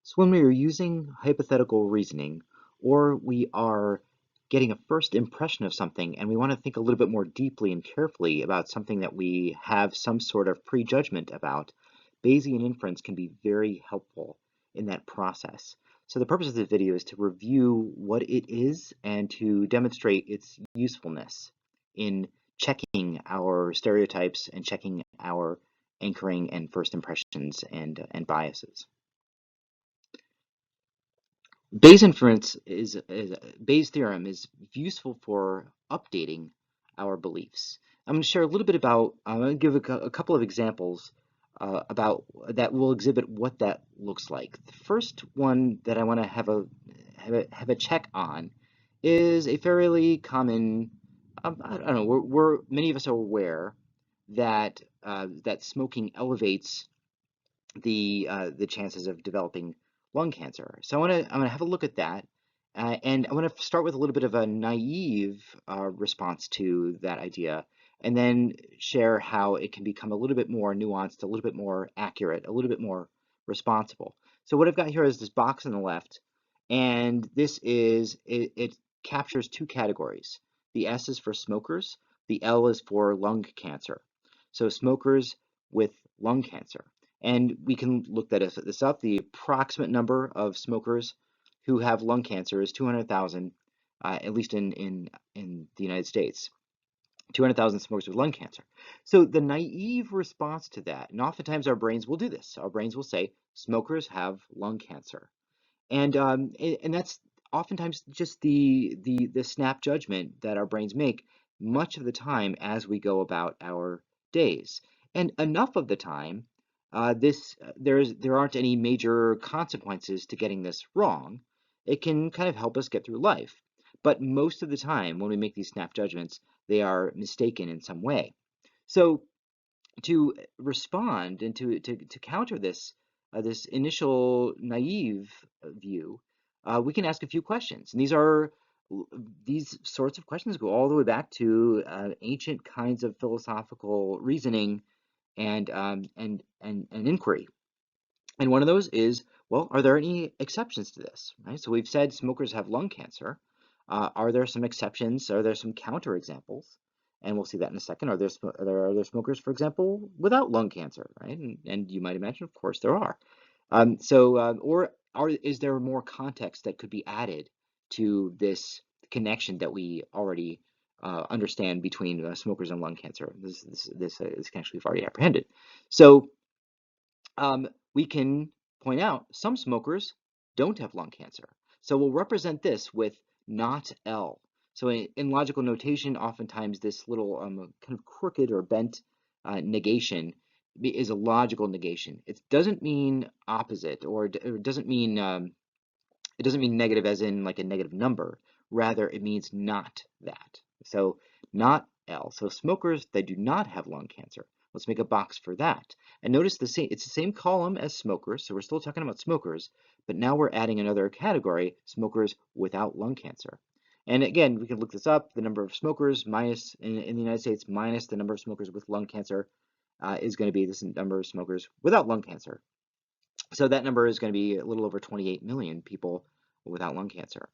So when we are using hypothetical reasoning, or we are getting a first impression of something and we want to think a little bit more deeply and carefully about something that we have some sort of prejudgment about, Bayesian inference can be very helpful in that process. So the purpose of this video is to review what it is and to demonstrate its usefulness in checking our stereotypes and checking our anchoring and first impressions and biases. Bayes inference Bayes theorem is useful for updating our beliefs. I'm going to share a little bit about. I'm going to give a couple of examples about that will exhibit what that looks like. The first one that I want to have a check on is a fairly common. I don't know. Many of us are aware that that smoking elevates the chances of developing lung cancer. So I'm gonna have a look at that, and I want to start with a little bit of a naive response to that idea, and then share how it can become a little bit more nuanced, a little bit more accurate, a little bit more responsible. So what I've got here is this box on the left, and it captures two categories. The S is for smokers, the L is for lung cancer. So smokers with lung cancer. And we can look this up. The approximate number of smokers who have lung cancer is 200,000, at least in the United States. 200,000 smokers with lung cancer. So the naive response to that, and oftentimes our brains will do this. Our brains will say smokers have lung cancer, and that's oftentimes just the snap judgment that our brains make much of the time as we go about our days. And enough of the time, there aren't any major consequences to getting this wrong. It can kind of help us get through life. But most of the time, when we make these snap judgments, they are mistaken in some way. So to respond and to counter this this initial naive view, we can ask a few questions. And these sorts of questions go all the way back to ancient kinds of philosophical reasoning and inquiry. And one of those is, well, are there any exceptions to this? Right? So we've said smokers have lung cancer. Are there some exceptions? Are there some counterexamples? And we'll see that in a second. Are there smokers, for example, without lung cancer? Right? And you might imagine, of course, there are. Is there more context that could be added to this connection that we already understand between smokers and lung cancer? This connection we've already apprehended. So we can point out some smokers don't have lung cancer. So we'll represent this with not L. So in logical notation, oftentimes this little kind of crooked or bent negation is a logical negation. It doesn't mean opposite, or it doesn't mean negative as in like a negative number. Rather, it means not that. So not L. So smokers that do not have lung cancer. Let's make a box for that. And notice it's the same column as smokers, so we're still talking about smokers, but now we're adding another category, smokers without lung cancer. And again, we can look this up. The number of smokers minus in the United States minus the number of smokers with lung cancer is going to be this number of smokers without lung cancer. So that number is going to be a little over 28 million people without lung cancer.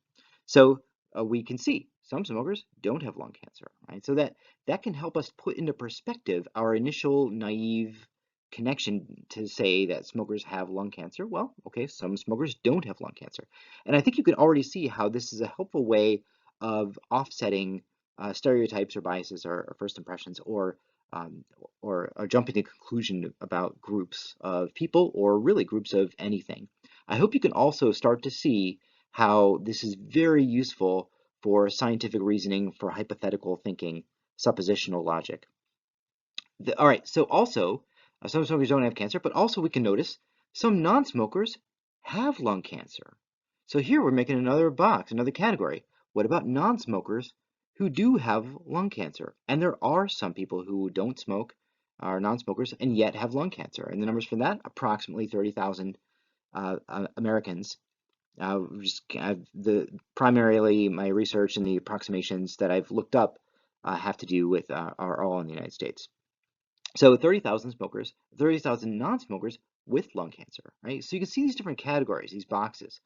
So we can see some smokers don't have lung cancer, right? So that can help us put into perspective our initial naive connection to say that smokers have lung cancer. Well, okay, some smokers don't have lung cancer. And I think you can already see how this is a helpful way of offsetting stereotypes or biases or first impressions or jumping to conclusion about groups of people or really groups of anything. I hope you can also start to see how this is very useful for scientific reasoning, for hypothetical thinking, suppositional logic. All right, so also, some smokers don't have cancer, but also we can notice some non-smokers have lung cancer. So here we're making another box, another category. What about non-smokers who do have lung cancer? And there are some people who don't smoke, are non-smokers, and yet have lung cancer. And the numbers for that, approximately 30,000 Americans. Primarily my research and the approximations that I've looked up have to do with are all in the United States. So 30,000 smokers, 30,000 non-smokers with lung cancer, right? So you can see these different categories, these boxes.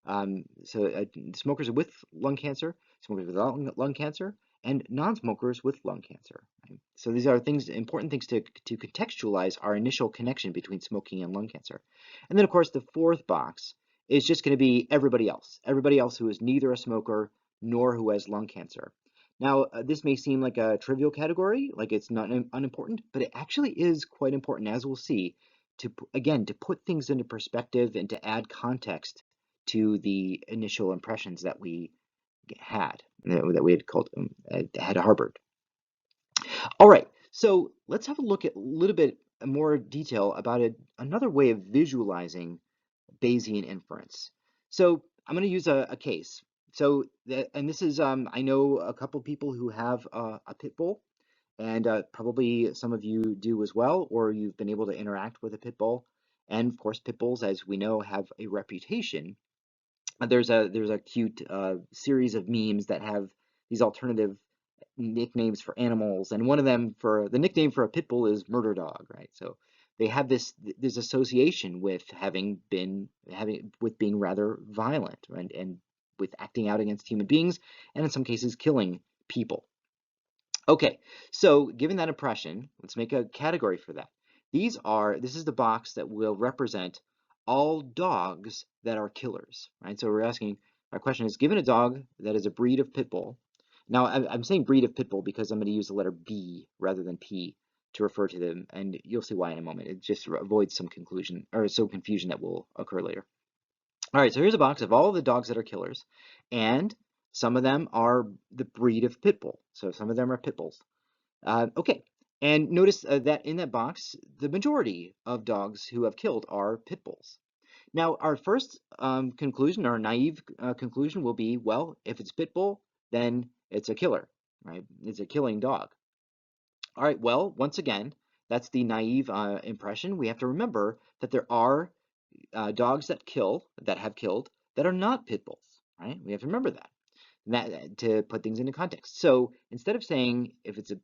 Smokers with lung cancer, smokers without lung cancer, and non-smokers with lung cancer. Right? So these are important things to contextualize our initial connection between smoking and lung cancer. And then, of course, the fourth box is just going to be everybody else who is neither a smoker nor who has lung cancer. Now, this may seem like a trivial category, like it's not unimportant, but it actually is quite important, as we'll see, again, to put things into perspective and to add context to the initial impressions that we had, had harbored. All right, so let's have a look at a little bit more detail about another way of visualizing Bayesian inference. So I'm going to use a case. And this is, I know a couple people who have a pit bull, and probably some of you do as well, or you've been able to interact with a pit bull. And of course, pit bulls, as we know, have a reputation. There's a cute series of memes that have these alternative nicknames for animals, and one of them for the nickname for a pit bull is murder dog, right? So they have this association with with being rather violent, and with acting out against human beings, and in some cases killing people. Okay, so given that impression, let's make a category for that. This is the box that will represent all dogs that are killers, right? So our question is, given a dog that is a breed of pit bull. Now, I'm saying breed of pit bull because I'm going to use the letter B rather than P to refer to them, and you'll see why in a moment. It just avoids some confusion that will occur later. All right, so here's a box of all the dogs that are killers, and some of them are the breed of pit bull. So some of them are pit bulls. Okay, and notice that in that box, the majority of dogs who have killed are pit bulls. Now, our first conclusion, our naive conclusion will be, well, if it's pit bull, then it's a killer, right? It's a killing dog. All right, well, once again, that's the naive impression. We have to remember that there are dogs that have killed, that are not pit bulls, right? We have to remember that to put things into context. So instead of saying if it's a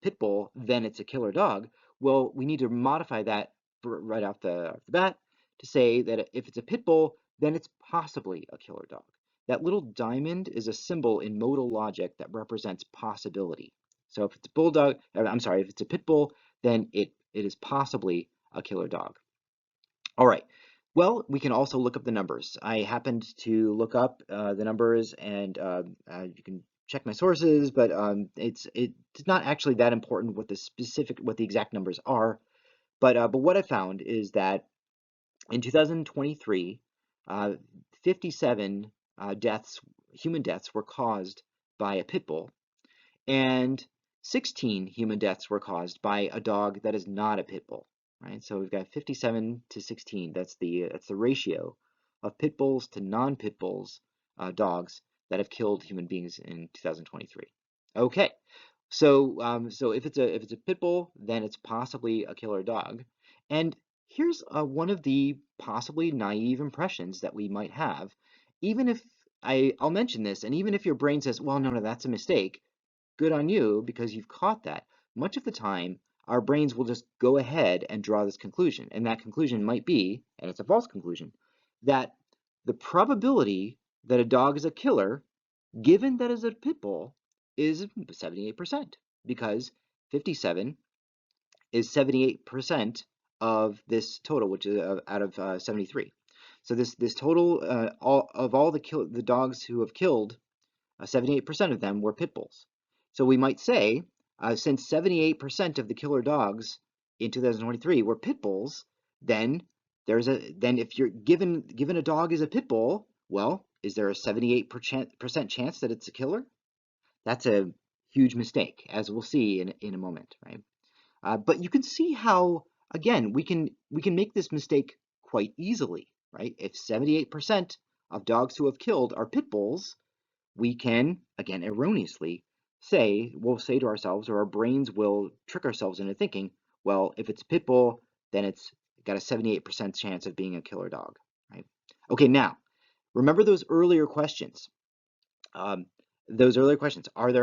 pit bull, then it's a killer dog, well, we need to modify that right off the bat to say that if it's a pit bull, then it's possibly a killer dog. That little diamond is a symbol in modal logic that represents possibility. So if it's if it's a pit bull, then it is possibly a killer dog. All right. Well, we can also look up the numbers. I happened to look up the numbers, and you can check my sources, but it's not actually that important what the exact numbers are. But what I found is that in 2023, 57 human deaths were caused by a pit bull, and 16 human deaths were caused by a dog that is not a pit bull. Right, so we've got 57 to 16. That's the ratio of pit bulls to non-pit bulls, dogs that have killed human beings in 2023. Okay, so if it's a pit bull, then it's possibly a killer dog. And here's one of the possibly naive impressions that we might have, even if I'll mention this, and even if your brain says, well, no, that's a mistake. Good on you because you've caught that. Much of the time, our brains will just go ahead and draw this conclusion, and that conclusion might be, and it's a false conclusion, that the probability that a dog is a killer, given that it's a pit bull, is 78%, because 57 is 78% of this total, which is out of 73. So this total of all the dogs who have killed, 78% of them were pit bulls. So we might say, since 78% of the killer dogs in 2023 were pit bulls, then if you're given a dog is a pit bull, well, is there a 78% chance that it's a killer? That's a huge mistake, as we'll see in a moment, right? But you can see how, again, we can make this mistake quite easily, right? If 78% of dogs who have killed are pit bulls, we can, again, erroneously we'll say to ourselves, or our brains will trick ourselves into thinking, well, if it's a pit bull, then it's got a 78% chance of being a killer dog, right? Okay, now, remember those earlier questions. Are there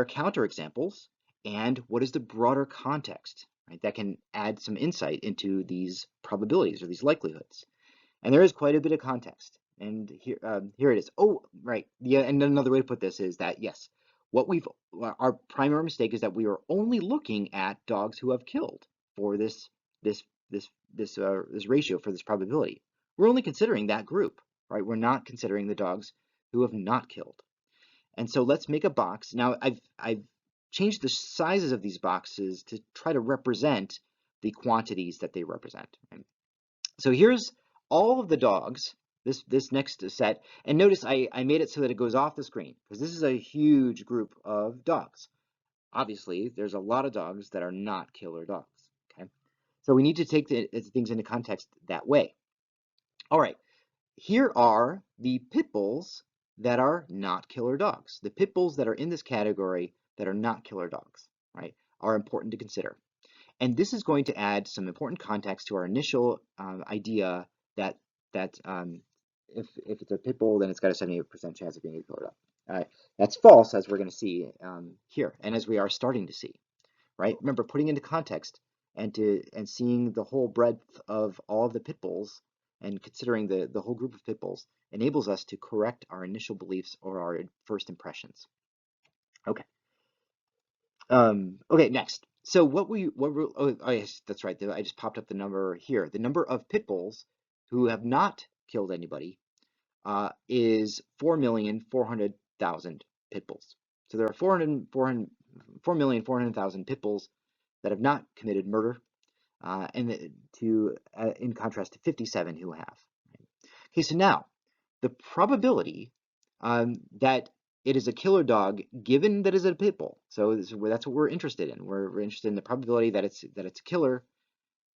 counterexamples? And what is the broader context, right? That can add some insight into these probabilities or these likelihoods. And there is quite a bit of context. And here it is. Oh, right. Yeah, and another way to put this is that yes, our primary mistake is that we are only looking at dogs who have killed for this this ratio for this probability. We're only considering that group, right? We're not considering the dogs who have not killed. And so let's make a box. Now I've changed the sizes of these boxes to try to represent the quantities that they represent. Right? So here's all of the dogs, this next set, and notice I made it so that it goes off the screen because this is a huge group of dogs. Obviously, there's a lot of dogs that are not killer dogs. Okay, so we need to take things into context that way. All right, here are the pit bulls that are not killer dogs. The pit bulls that are in this category that are not killer dogs, right, are important to consider. And this is going to add some important context to our initial idea that if it's a pit bull, then it's got a 78% chance of being a killer dog. That's false, as we're going to see here, and as we are starting to see. Right? Remember, putting into context and seeing the whole breadth of all of the pit bulls and considering the whole group of pit bulls enables us to correct our initial beliefs or our first impressions. Okay. Okay, next. So oh yes, that's right. I just popped up the number here. The number of pit bulls who have not killed anybody is 4,400,000 pit bulls. So there are 4,400,000 pit bulls that have not committed murder, in contrast to 57 who have. Okay, so now the probability that it is a killer dog, given that it's a pit bull. So that's what we're interested in. We're interested in the probability that it's a killer,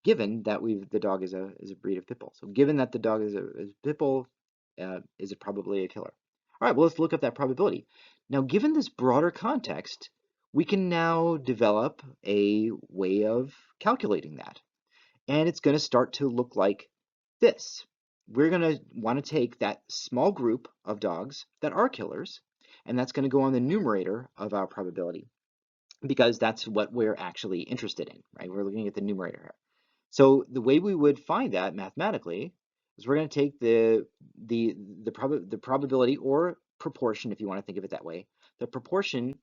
given that the dog is a breed of pit bull. So given that the dog is a pit bull, is it probably a killer? All right, well, let's look up that probability. Now, given this broader context, we can now develop a way of calculating that. And it's going to start to look like this. We're going to want to take that small group of dogs that are killers, and that's going to go on the numerator of our probability, because that's what we're actually interested in, right? We're looking at the numerator here. So the way we would find that mathematically is we're going to take the probability or proportion, if you want to think of it that way, the proportion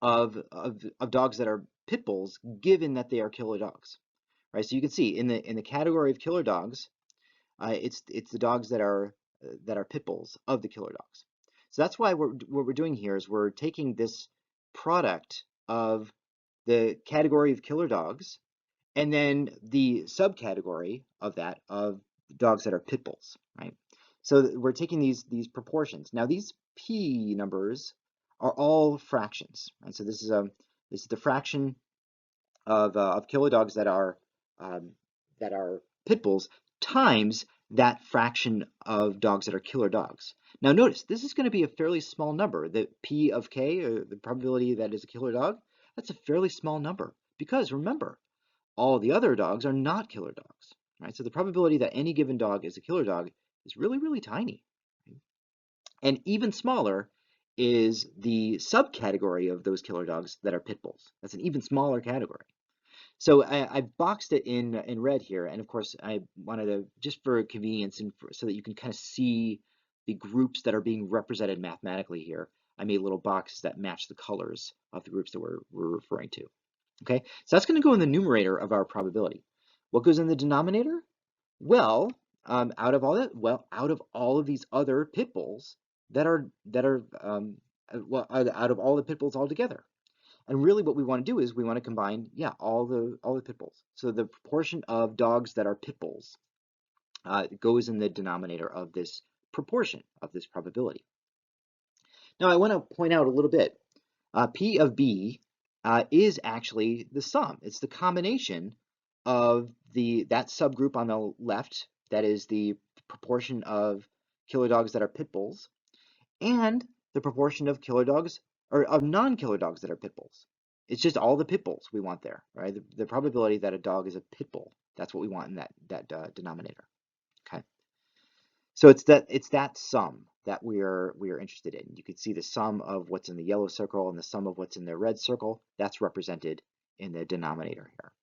of dogs that are pit bulls, given that they are killer dogs, right? So you can see in the category of killer dogs, it's the dogs that are pit bulls of the killer dogs. So that's why what we're doing here is we're taking this product of the category of killer dogs and then the subcategory of that of dogs that are pit bulls, right? So we're taking these proportions. Now these p numbers are all fractions, right? So this is the fraction of killer dogs that are pit bulls times that fraction of dogs that are killer dogs. Now notice, this is going to be a fairly small number. The p of k, or the probability that is a killer dog, that's a fairly small number. Because remember, all the other dogs are not killer dogs, right? So the probability that any given dog is a killer dog is really, really tiny. Right? And even smaller is the subcategory of those killer dogs that are pit bulls. That's an even smaller category. So I boxed it in red here, and of course I wanted to, just for convenience and so that you can kind of see the groups that are being represented mathematically here, I made little boxes that match the colors of the groups that we're referring to. Okay, so that's going to go in the numerator of our probability. What goes in the denominator? Well, out of all of these other pit bulls that are out of all the pit bulls altogether. And really what we want to do is we want to combine, yeah, all the pit bulls. So the proportion of dogs that are pit bulls goes in the denominator of this proportion of this probability. Now I want to point out a little bit. P of B is actually the sum. It's the combination of that subgroup on the left, that is the proportion of killer dogs that are pit bulls, and the proportion of killer dogs, or of non-killer dogs that are pit bulls. It's just all the pit bulls we want there, right? The probability that a dog is a pit bull, that's what we want in that denominator. Okay. So it's that sum that we are interested in. You can see the sum of what's in the yellow circle and the sum of what's in the red circle. That's represented in the denominator here.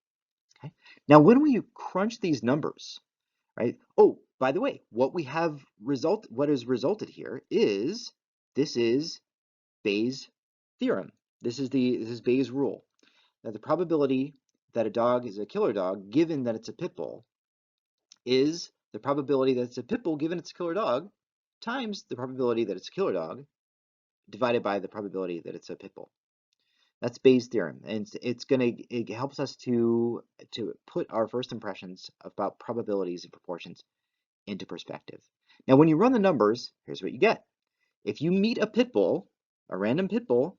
Now, when we crunch these numbers, right? Oh, by the way, what has resulted here is this is Bayes' theorem. This is Bayes' rule. That the probability that a dog is a killer dog, given that it's a pit bull, is the probability that it's a pit bull given it's a killer dog times the probability that it's a killer dog divided by the probability that it's a pit bull. That's Bayes' theorem, and it helps us to put our first impressions about probabilities and proportions into perspective. Now, when you run the numbers, here's what you get. If you meet a pit bull, a random pit bull,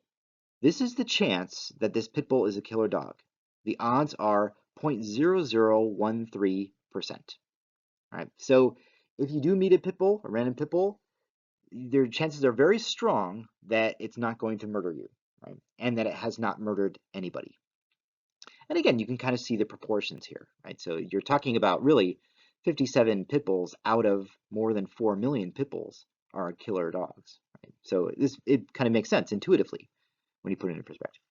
this is the chance that this pit bull is a killer dog. The odds are 0.0013%. All right, so if you do meet a pit bull, a random pit bull, their chances are very strong that it's not going to murder you, right? And that it has not murdered anybody. And again, you can kind of see the proportions here, right? So you're talking about really 57 pit bulls out of more than 4 million pit bulls are killer dogs, right? So it kind of makes sense intuitively when you put it in perspective.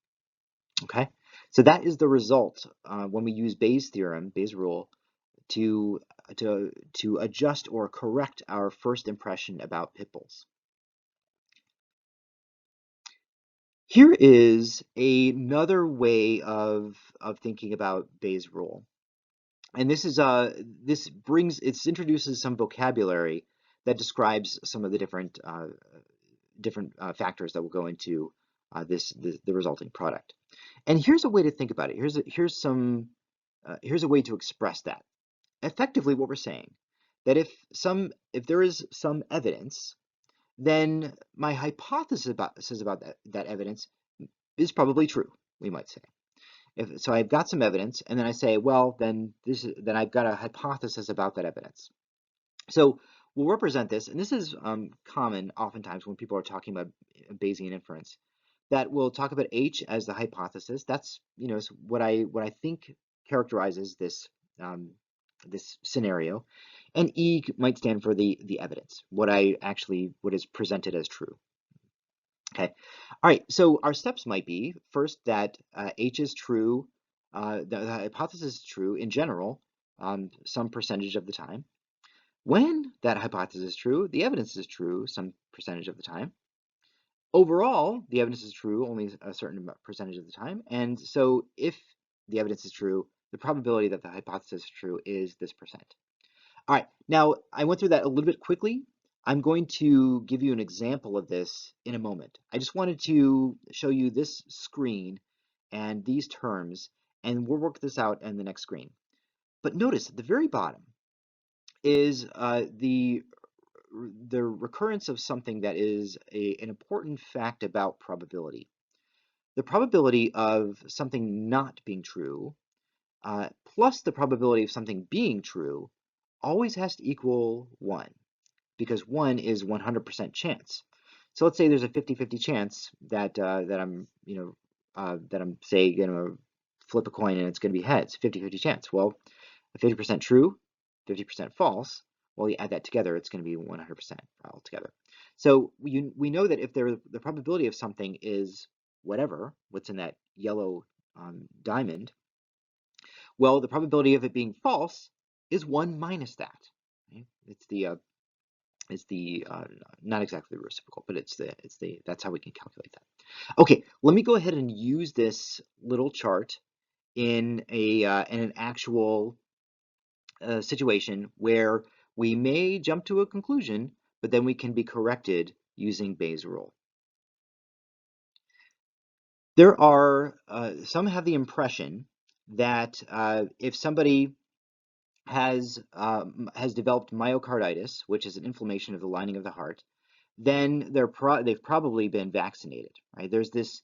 Okay, so that is the result when we use Bayes' theorem, Bayes' rule, to adjust or correct our first impression about pit bulls. Here is another way of thinking about Bayes' rule. And this introduces some vocabulary that describes some of the different factors that will go into the resulting product. And here's a way to think about it. Here's a way to express that. Effectively, what we're saying that if there is some evidence, then my hypothesis about that evidence is probably true, we might say. So I've got some evidence, and then I say, well, then I've got a hypothesis about that evidence. So we'll represent this, and this is common oftentimes when people are talking about Bayesian inference, that we'll talk about H as the hypothesis. That's what I think characterizes this this scenario, and E might stand for the evidence, what is presented as true. Okay, all right, so our steps might be first that H is true, the hypothesis is true in general, some percentage of the time. When that hypothesis is true, the evidence is true some percentage of the time. Overall, the evidence is true only a certain percentage of the time, and so if the evidence is true, the probability that the hypothesis is true is this percent. All right, now I went through that a little bit quickly. I'm going to give you an example of this in a moment. I just wanted to show you this screen and these terms, and we'll work this out in the next screen. But notice at the very bottom is the recurrence of something that is an important fact about probability. The probability of something not being true plus the probability of something being true always has to equal 1, because 1 is 100% chance. So let's say there's a 50-50 chance that I'm say going to flip a coin and it's going to be heads, 50-50 chance. Well, 50% true, 50% false. Well, you add that together, it's going to be 100% altogether. So we know that if the probability of something is what's in that yellow diamond, well, the probability of it being false is 1 minus that. Right? It's the not exactly the reciprocal, but that's how we can calculate that. Okay, let me go ahead and use this little chart in an actual situation where we may jump to a conclusion, but then we can be corrected using Bayes' rule. There are some have the impression that if somebody has developed myocarditis, which is an inflammation of the lining of the heart, then they've probably been vaccinated. Right? There's this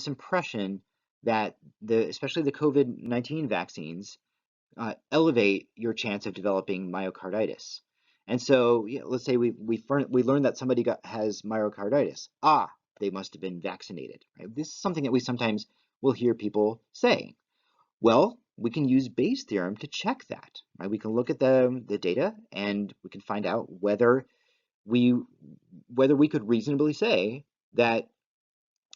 impression that especially the COVID-19 vaccines elevate your chance of developing myocarditis. And so, let's say we learn that somebody has myocarditis. Ah, they must have been vaccinated. Right? This is something that we sometimes will hear people say. Well, we can use Bayes' theorem to check that. Right? We can look at the data and we can find out whether we could reasonably say that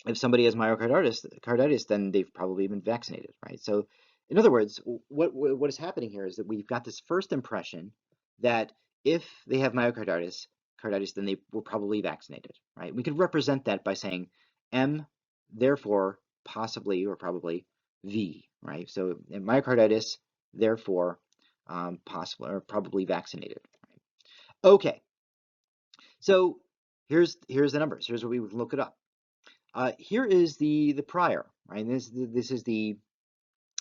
if somebody has myocarditis, then they've probably been vaccinated. Right? So In other words, what is happening here is that we've got this first impression that if they have carditis, then they were probably vaccinated, right? We could represent that by saying M, therefore, possibly or probably V, right? So myocarditis, therefore, possibly or probably vaccinated. Right? Okay, so here's the numbers. Here's what we would look it up. Here is the prior, right? This is the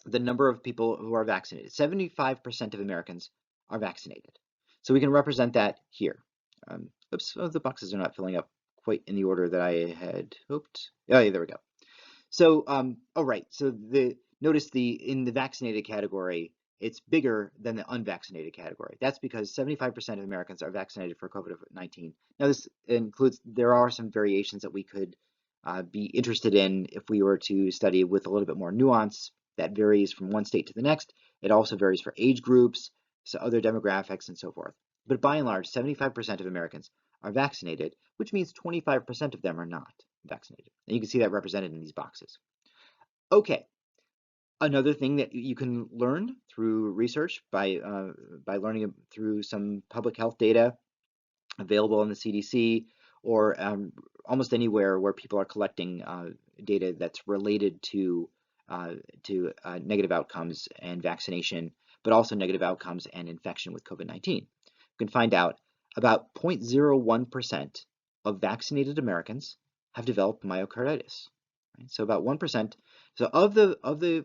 number of people who are vaccinated. 75% of Americans are vaccinated. So we can represent that here. Oops, oh, the boxes are not filling up quite in the order that I had hoped. Oh, yeah, there we go. So, oh, right. So notice in the vaccinated category, it's bigger than the unvaccinated category. That's because 75% of Americans are vaccinated for COVID-19. Now, this includes, there are some variations that we could be interested in if we were to study with a little bit more nuance. That varies from one state to the next. It also varies for age groups, so other demographics, and so forth. But by and large, 75% of Americans are vaccinated, which means 25% of them are not vaccinated. And you can see that represented in these boxes. Okay, another thing that you can learn through research by learning through some public health data available in the CDC or almost anywhere where people are collecting data that's related to negative outcomes and vaccination, but also negative outcomes and infection with COVID-19. You can find out about 0.01% of vaccinated Americans have developed myocarditis. Right? So about 1%. So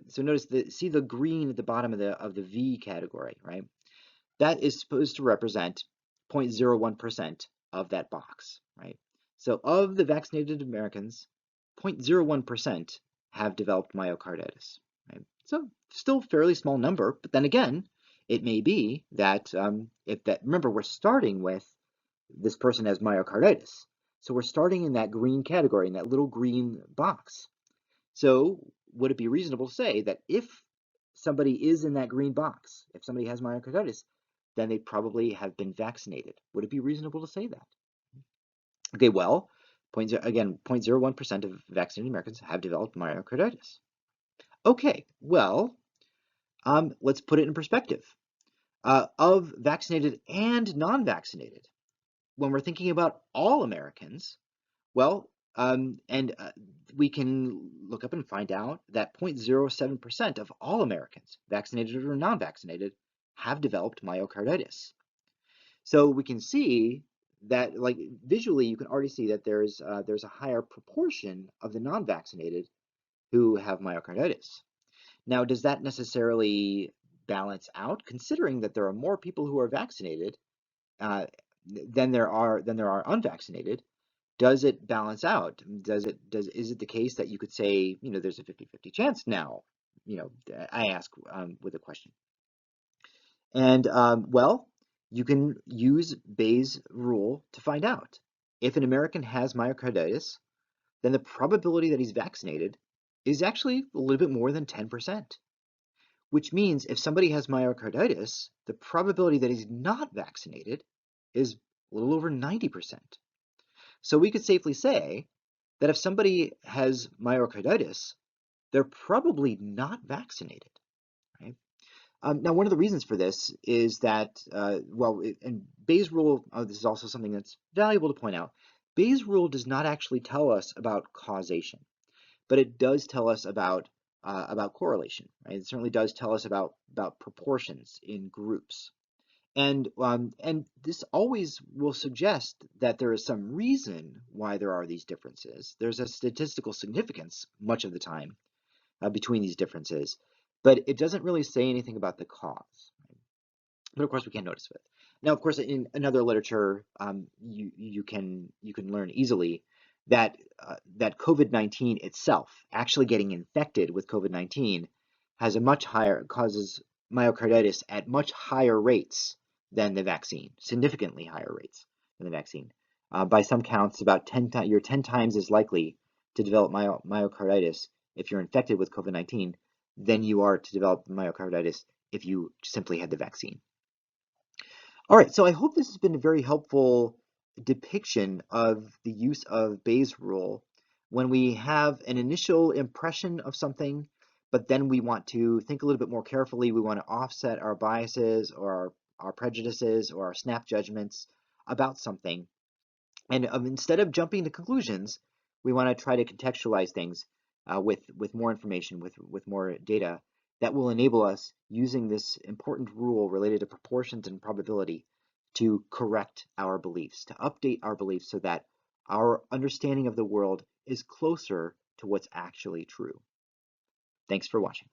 so notice see the green at the bottom of the V category, right? That is supposed to represent 0.01% of that box, right? So of the vaccinated Americans, 0.01% have developed myocarditis, right? So still fairly small number, but then again, it may be that remember, we're starting with this person has myocarditis. So we're starting in that green category, in that little green box. So would it be reasonable to say that if somebody is in that green box, if somebody has myocarditis, then they probably have been vaccinated? Would it be reasonable to say that? Okay, well, again, 0.01% of vaccinated Americans have developed myocarditis. Okay, well, let's put it in perspective. Of vaccinated and non-vaccinated, when we're thinking about all Americans, well, we can look up and find out that 0.07% of all Americans, vaccinated or non-vaccinated, have developed myocarditis. So we can see that, like visually, you can already see that there's a higher proportion of the non-vaccinated who have myocarditis. Now, does that necessarily balance out, considering that there are more people who are vaccinated than there are unvaccinated? Does it balance out? Is it the case that you could say, there's a 50-50 chance now? I ask with a question. And well, you can use Bayes' rule to find out. If an American has myocarditis, then the probability that he's vaccinated is actually a little bit more than 10%. Which means if somebody has myocarditis, the probability that he's not vaccinated is a little over 90%. So we could safely say that if somebody has myocarditis, they're probably not vaccinated, right? Now, one of the reasons for this is that, and Bayes' rule, this is also something that's valuable to point out, Bayes' rule does not actually tell us about causation, but it does tell us about correlation, right? It certainly does tell us about proportions in groups. And this always will suggest that there is some reason why there are these differences. There's a statistical significance much of the time between these differences, but it doesn't really say anything about the cause. Right? But of course, we can't notice it. Now, of course, in another literature, you can learn easily that that COVID-19 itself, actually getting infected with COVID-19, causes myocarditis at much higher rates than the vaccine, significantly higher rates than the vaccine. By some counts, about 10 times, you're 10 times as likely to develop myocarditis if you're infected with COVID-19 than you are to develop myocarditis if you simply had the vaccine. All right, so I hope this has been a very helpful depiction of the use of Bayes' rule when we have an initial impression of something, but then we want to think a little bit more carefully. We want to offset our biases or our prejudices or our snap judgments about something. And instead of jumping to conclusions, we want to try to contextualize things with more information, with more data that will enable us, using this important rule related to proportions and probability, to correct our beliefs, to update our beliefs so that our understanding of the world is closer to what's actually true. Thanks for watching.